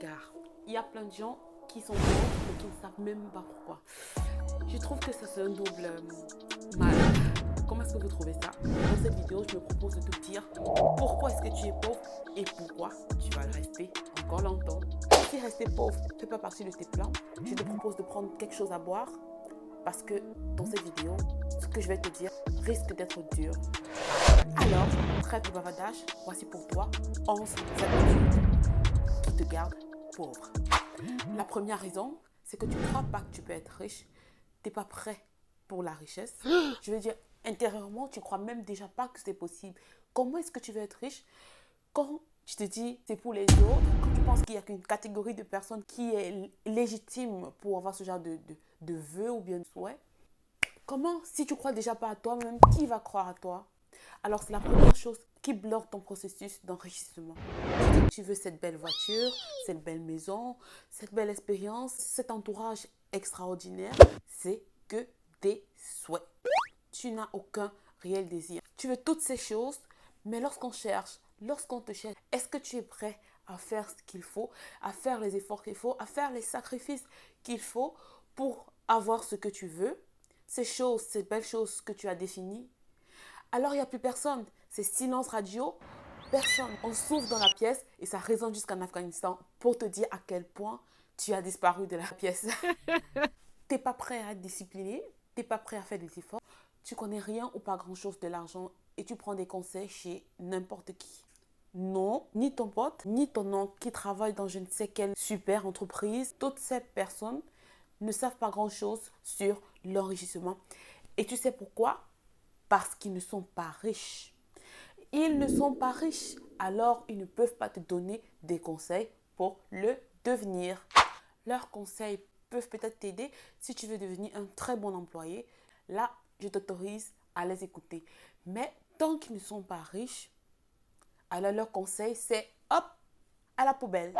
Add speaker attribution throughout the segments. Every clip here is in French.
Speaker 1: égard. Il y a plein de gens qui sont pauvres et qui ne savent même pas pourquoi. Je trouve que ça c'est un double mal. Comment est-ce que vous trouvez ça? Dans cette vidéo, je me propose de te dire pourquoi est-ce que tu es pauvre et pourquoi tu vas le rester encore longtemps. Si rester pauvre ne fait pas partie de tes plans, je te propose de prendre quelque chose à boire parce que dans cette vidéo, ce que je vais te dire risque d'être dur. Alors, trêve de bavardage, voici pour toi 11 habitudes qui te gardent pauvre. La première raison, c'est que tu ne crois pas que tu peux être riche. Tu n'es pas prêt pour la richesse. Je veux dire, intérieurement, tu ne crois même déjà pas que c'est possible. Comment est-ce que tu veux être riche quand tu te dis c'est pour les autres, quand tu penses qu'il n'y a qu'une catégorie de personnes qui est légitime pour avoir ce genre de vœux ou bien de souhaits? Comment, si tu crois déjà pas à toi-même, qui va croire à toi? Alors, c'est la première chose qui bloque ton processus d'enrichissement. Tu veux cette belle voiture, cette belle maison, cette belle expérience, cet entourage extraordinaire, c'est que des souhaits. Tu n'as aucun réel désir. Tu veux toutes ces choses, mais lorsqu'on te cherche, est-ce que tu es prêt à faire ce qu'il faut, à faire les efforts qu'il faut, à faire les sacrifices qu'il faut pour avoir ce que tu veux, ces choses, ces belles choses que tu as définies? Alors il n'y a plus personne. C'est silence radio, personne. On s'ouvre dans la pièce et ça résonne jusqu'en Afghanistan pour te dire à quel point tu as disparu de la pièce. Tu n'es pas prêt à être discipliné, tu n'es pas prêt à faire des efforts, tu connais rien ou pas grand-chose de l'argent et tu prends des conseils chez n'importe qui. Non, ni ton pote, ni ton oncle qui travaille dans je ne sais quelle super entreprise, toutes ces personnes ne savent pas grand-chose sur l'enrichissement. Et tu sais pourquoi? Parce qu'ils ne sont pas riches. Ils ne sont pas riches, alors ils ne peuvent pas te donner des conseils pour le devenir. Leurs conseils peuvent peut-être t'aider si tu veux devenir un très bon employé. Là, je t'autorise à les écouter. Mais tant qu'ils ne sont pas riches, alors leur conseil, c'est hop, à la poubelle.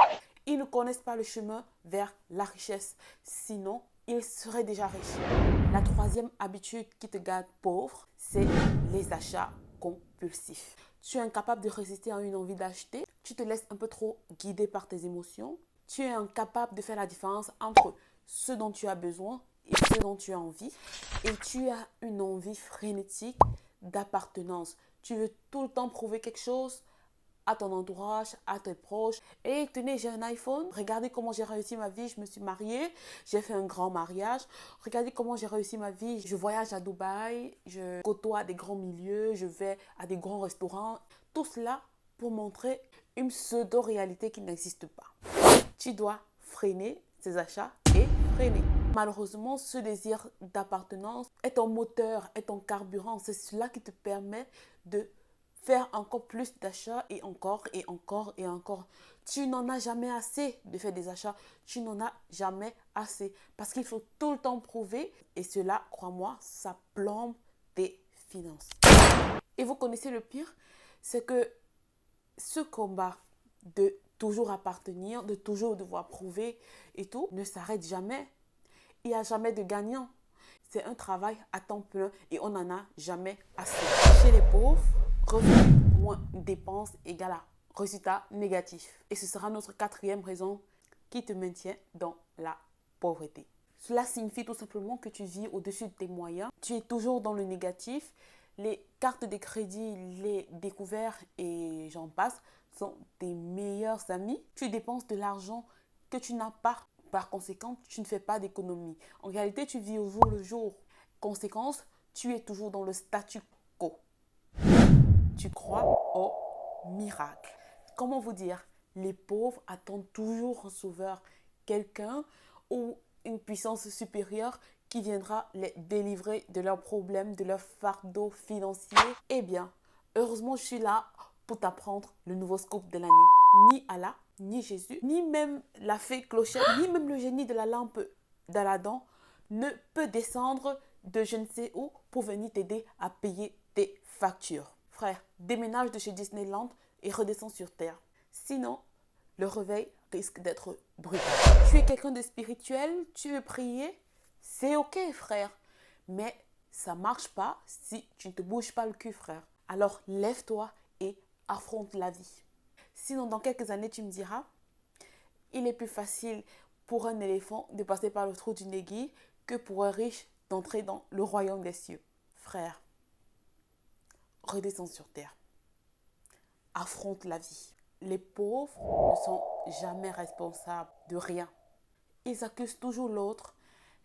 Speaker 1: Ils ne connaissent pas le chemin vers la richesse. Sinon, ils seraient déjà riches. La troisième habitude qui te garde pauvre, c'est les achats compulsifs. Tu es incapable de résister à une envie d'acheter. Tu te laisses un peu trop guider par tes émotions. Tu es incapable de faire la différence entre ce dont tu as besoin et ce dont tu as envie. Et tu as une envie frénétique d'appartenance. Tu veux tout le temps prouver quelque chose à ton entourage, à tes proches. Et tenez, j'ai un iPhone. Regardez comment j'ai réussi ma vie. Je me suis mariée. J'ai fait un grand mariage. Regardez comment j'ai réussi ma vie. Je voyage à Dubaï. Je côtoie des grands milieux. Je vais à des grands restaurants. Tout cela pour montrer une pseudo-réalité qui n'existe pas. Tu dois freiner ces achats et freiner. Malheureusement, ce désir d'appartenance est ton moteur, est ton carburant. C'est cela qui te permet de faire encore plus d'achats et encore et encore et encore. Tu n'en as jamais assez de faire des achats. Tu n'en as jamais assez. Parce qu'il faut tout le temps prouver. Et cela, crois-moi, ça plombe tes finances. Et vous connaissez le pire? C'est que ce combat de toujours appartenir, de toujours devoir prouver et tout, ne s'arrête jamais. Il n'y a jamais de gagnant. C'est un travail à temps plein et on n'en a jamais assez. Chez les pauvres, revenu moins dépenses égale à résultat négatif. Et ce sera notre quatrième raison qui te maintient dans la pauvreté. Cela signifie tout simplement que tu vis au-dessus de tes moyens. Tu es toujours dans le négatif. Les cartes de crédit, les découverts et j'en passe sont tes meilleurs amis. Tu dépenses de l'argent que tu n'as pas. Par conséquent, tu ne fais pas d'économie. En réalité, tu vis au jour le jour. Conséquence, tu es toujours dans le statu quo. Tu crois au miracle. Comment vous dire? Les pauvres attendent toujours un sauveur, quelqu'un ou une puissance supérieure qui viendra les délivrer de leurs problèmes, de leurs fardeaux financiers. Eh bien, heureusement, je suis là pour t'apprendre le nouveau scoop de l'année. Ni Allah, ni Jésus, ni même la fée clochette, ni même le génie de la lampe d'Aladin ne peut descendre de je ne sais où pour venir t'aider à payer tes factures. Frère, déménage de chez Disneyland et redescends sur terre. Sinon, le réveil risque d'être brutal. Tu es quelqu'un de spirituel, tu veux prier, c'est ok frère. Mais ça ne marche pas si tu ne te bouges pas le cul frère. Alors lève-toi et affronte la vie. Sinon, dans quelques années, tu me diras, Il est plus facile pour un éléphant de passer par le trou d'une aiguille que pour un riche d'entrer dans le royaume des cieux. Frère, redescends sur terre. Affronte la vie. Les pauvres ne sont jamais responsables de rien. Ils accusent toujours l'autre.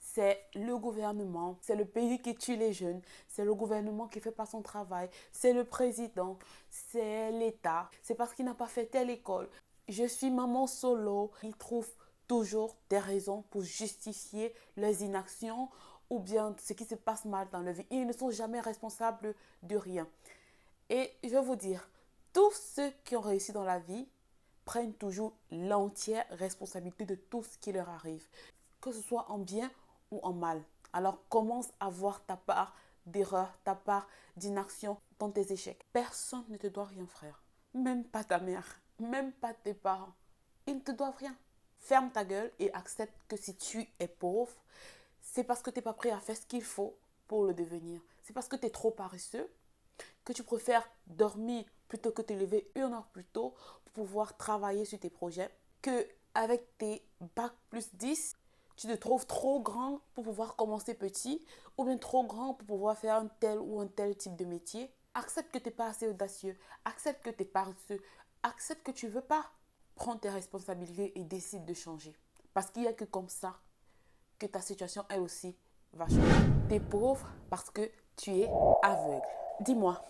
Speaker 1: C'est le gouvernement, c'est le pays qui tue les jeunes, c'est le gouvernement qui ne fait pas son travail, c'est le président, c'est l'État, c'est parce qu'il n'a pas fait telle école. Je suis maman solo. Ils trouvent toujours des raisons pour justifier leurs inactions ou bien ce qui se passe mal dans leur vie. Ils ne sont jamais responsables de rien. Et je vais vous dire, tous ceux qui ont réussi dans la vie prennent toujours l'entière responsabilité de tout ce qui leur arrive, que ce soit en bien ou en mal. Alors commence à voir ta part d'erreur, ta part d'inaction dans tes échecs. Personne ne te doit rien, frère. Même pas ta mère, même pas tes parents. Ils ne te doivent rien. Ferme ta gueule et accepte que si tu es pauvre, c'est parce que tu n'es pas prêt à faire ce qu'il faut pour le devenir. C'est parce que tu es trop paresseux, que tu préfères dormir plutôt que te lever une heure plus tôt pour pouvoir travailler sur tes projets, que avec tes bac plus 10, tu te trouves trop grand pour pouvoir commencer petit ou bien trop grand pour pouvoir faire un tel ou un tel type de métier. Accepte que tu n'es pas assez audacieux, accepte que tu es paresseux, accepte que tu ne veux pas. Prends tes responsabilités et décide de changer. Parce qu'il n'y a que comme ça que ta situation, elle aussi, va changer. Tu es pauvre parce que tu es aveugle. Dis-moi,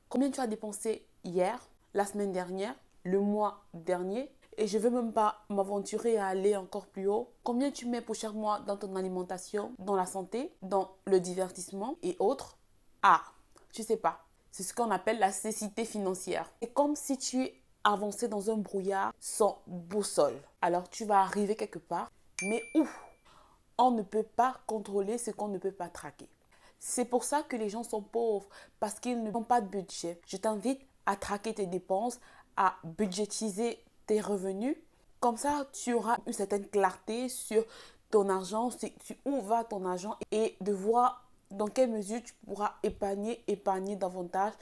Speaker 1: combien tu as dépensé hier, la semaine dernière, le mois dernier? Et je ne veux même pas m'aventurer à aller encore plus haut. Combien tu mets pour chaque mois dans ton alimentation, dans la santé, dans le divertissement et autres? Ah, tu sais pas. C'est ce qu'on appelle la cécité financière. C'est comme si tu avançais dans un brouillard sans boussole. Alors tu vas arriver quelque part, mais où? On ne peut pas contrôler ce qu'on ne peut pas traquer. C'est pour ça que les gens sont pauvres, parce qu'ils n'ont pas de budget. Je t'invite à traquer tes dépenses, à budgétiser tes revenus. Comme ça, tu auras une certaine clarté sur ton argent, sur où va ton argent et de voir dans quelle mesure tu pourras épargner davantage.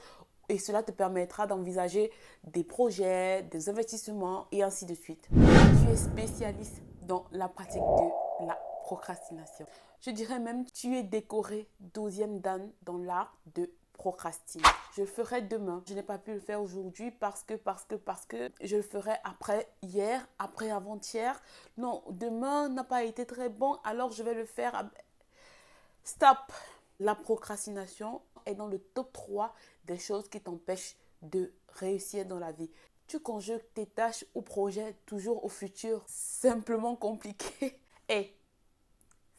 Speaker 1: Et cela te permettra d'envisager des projets, des investissements et ainsi de suite. Tu es spécialiste dans la pratique de la procrastination. Je dirais même que tu es décoré 12e dan dans l'art de procrastiner. Je le ferai demain. Je n'ai pas pu le faire aujourd'hui parce que je le ferai après hier, après avant-hier. Non, demain n'a pas été très bon, alors je vais le faire. Stop! La procrastination est dans le top 3 des choses qui t'empêchent de réussir dans la vie. Tu conjugues tes tâches ou projets toujours au futur, simplement compliqué. Et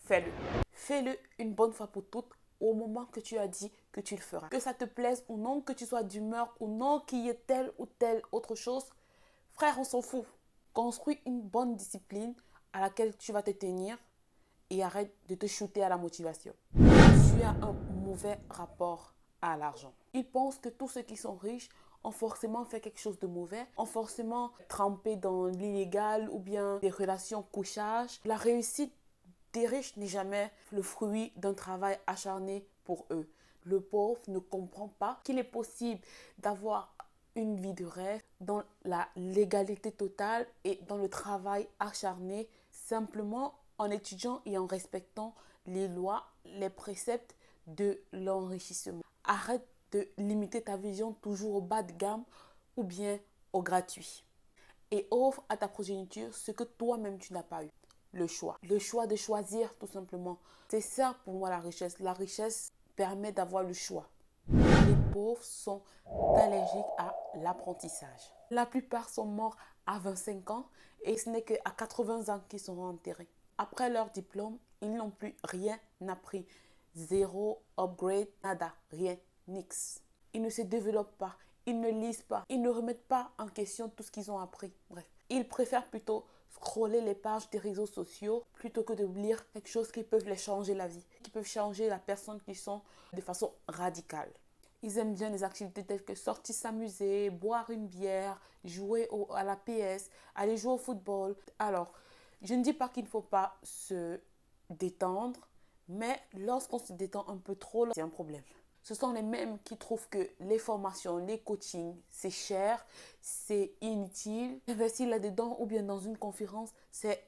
Speaker 1: fais-le. Fais-le une bonne fois pour toutes au moment que tu as dit que tu le feras. Que ça te plaise ou non, que tu sois d'humeur ou non, qu'il y ait telle ou telle autre chose, frère, on s'en fout. Construis une bonne discipline à laquelle tu vas te tenir et arrête de te shooter à la motivation. Tu as un mauvais rapport à l'argent. Ils pensent que tous ceux qui sont riches ont forcément fait quelque chose de mauvais, ont forcément trempé dans l'illégal ou bien des relations couchage. La réussite des riches n'est jamais le fruit d'un travail acharné pour eux. Le pauvre ne comprend pas qu'il est possible d'avoir une vie de rêve dans la légalité totale et dans le travail acharné, simplement en étudiant et en respectant les lois, les préceptes de l'enrichissement. Arrête de limiter ta vision toujours au bas de gamme ou bien au gratuit. Et offre à ta progéniture ce que toi-même tu n'as pas eu. Le choix. Le choix de choisir tout simplement. C'est ça pour moi la richesse. La richesse permet d'avoir le choix. Les pauvres sont allergiques à l'apprentissage. La plupart sont morts à 25 ans et ce n'est qu'à 80 ans qu'ils seront enterrés. Après leur diplôme, ils n'ont plus rien appris. Zéro upgrade, nada, rien, nix. Ils ne se développent pas, ils ne lisent pas, ils ne remettent pas en question tout ce qu'ils ont appris. Bref, ils préfèrent plutôt scroller les pages des réseaux sociaux plutôt que de lire quelque chose qui peut les changer la vie, qui peut changer la personne qu'ils sont de façon radicale. Ils aiment bien les activités telles que sortir s'amuser, boire une bière, jouer à la PS, aller jouer au football. Alors, je ne dis pas qu'il ne faut pas se détendre, mais lorsqu'on se détend un peu trop, c'est un problème. Ce sont les mêmes qui trouvent que les formations, les coachings, c'est cher, c'est inutile. Investir là-dedans ou bien dans une conférence, c'est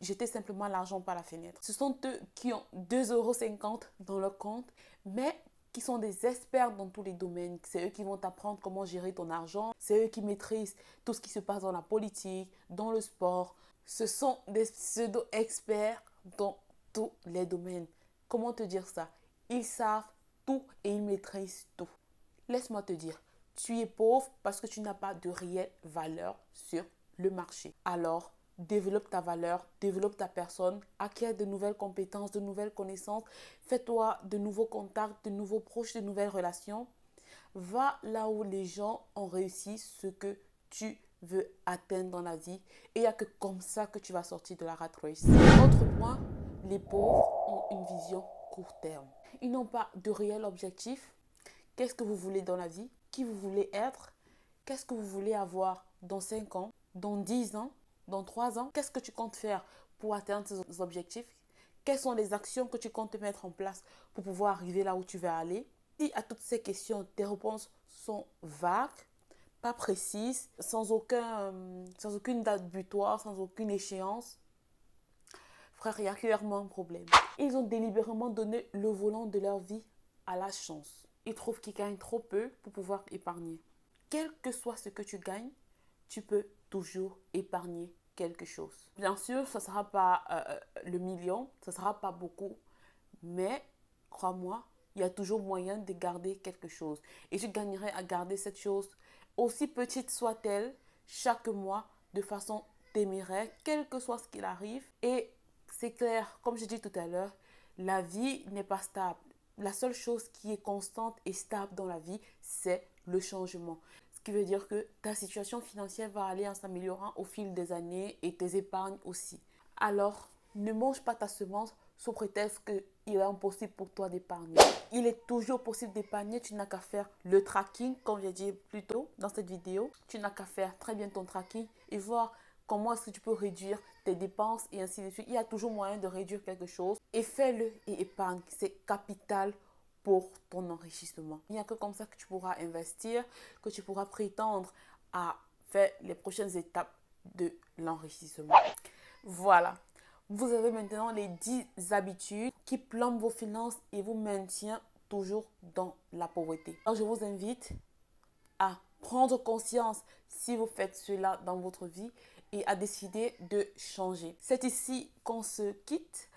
Speaker 1: jeter simplement l'argent par la fenêtre. Ce sont eux qui ont 2,50 € dans leur compte, mais qui sont des experts dans tous les domaines. C'est eux qui vont t'apprendre comment gérer ton argent. C'est eux qui maîtrisent tout ce qui se passe dans la politique, dans le sport. Ce sont des pseudo-experts dans tous les domaines. Comment te dire ça? Ils savent tout et ils maîtrisent tout. Laisse-moi te dire, tu es pauvre parce que tu n'as pas de réelle valeur sur le marché. Alors, développe ta valeur, développe ta personne, acquiert de nouvelles compétences, de nouvelles connaissances, fais-toi de nouveaux contacts, de nouveaux proches, de nouvelles relations. Va là où les gens ont réussi ce que tu veux atteindre dans la vie. Et il n'y a que comme ça que tu vas sortir de la rat race. Autre point, les pauvres ont une vision court terme. Ils n'ont pas de réel objectif. Qu'est-ce que vous voulez dans la vie? Qui vous voulez être? Qu'est-ce que vous voulez avoir dans 5 ans? Dans 10 ans? Dans 3 ans? Qu'est-ce que tu comptes faire pour atteindre ces objectifs? Quelles sont les actions que tu comptes mettre en place pour pouvoir arriver là où tu veux aller? Si à toutes ces questions, tes réponses sont vagues, pas précises, sans aucune date butoir, sans aucune échéance, frère, il y a clairement un problème. Ils ont délibérément donné le volant de leur vie à la chance. Ils trouvent qu'ils gagnent trop peu pour pouvoir épargner. Quel que soit ce que tu gagnes, tu peux toujours épargner quelque chose. Bien sûr, ça ne sera pas le million, ça ne sera pas beaucoup, mais crois-moi, il y a toujours moyen de garder quelque chose. Et tu gagnerais à garder cette chose, aussi petite soit-elle, chaque mois, de façon téméraire, quel que soit ce qu'il arrive. Et c'est clair, comme je dis tout à l'heure, la vie n'est pas stable. La seule chose qui est constante et stable dans la vie, c'est le changement. Ce qui veut dire que ta situation financière va aller en s'améliorant au fil des années et tes épargnes aussi. Alors, ne mange pas ta semence sous prétexte qu'il est impossible pour toi d'épargner. Il est toujours possible d'épargner. Tu n'as qu'à faire le tracking, comme j'ai dit plus tôt dans cette vidéo. Tu n'as qu'à faire très bien ton tracking et voir comment est-ce que tu peux réduire tes dépenses et ainsi de suite. Il y a toujours moyen de réduire quelque chose. Et fais-le et épargne. C'est capital pour ton enrichissement. Il n'y a que comme ça que tu pourras investir, que tu pourras prétendre à faire les prochaines étapes de l'enrichissement. Voilà. Vous avez maintenant les 10 habitudes qui plombent vos finances et vous maintiennent toujours dans la pauvreté. Alors, je vous invite à prendre conscience si vous faites cela dans votre vie et à décider de changer. C'est ici qu'on se quitte.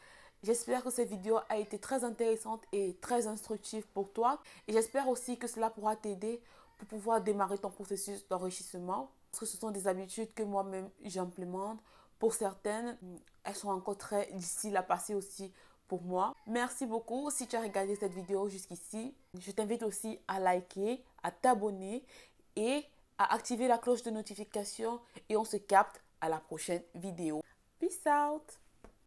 Speaker 1: J'espère que cette vidéo a été très intéressante et très instructive pour toi. Et j'espère aussi que cela pourra t'aider pour pouvoir démarrer ton processus d'enrichissement. Parce que ce sont des habitudes que moi-même j'implémente. Pour certaines, elles sont encore très difficiles à passer aussi pour moi. Merci beaucoup si tu as regardé cette vidéo jusqu'ici. Je t'invite aussi à liker, à t'abonner et à activer la cloche de notification. Et on se capte à la prochaine vidéo. Peace out!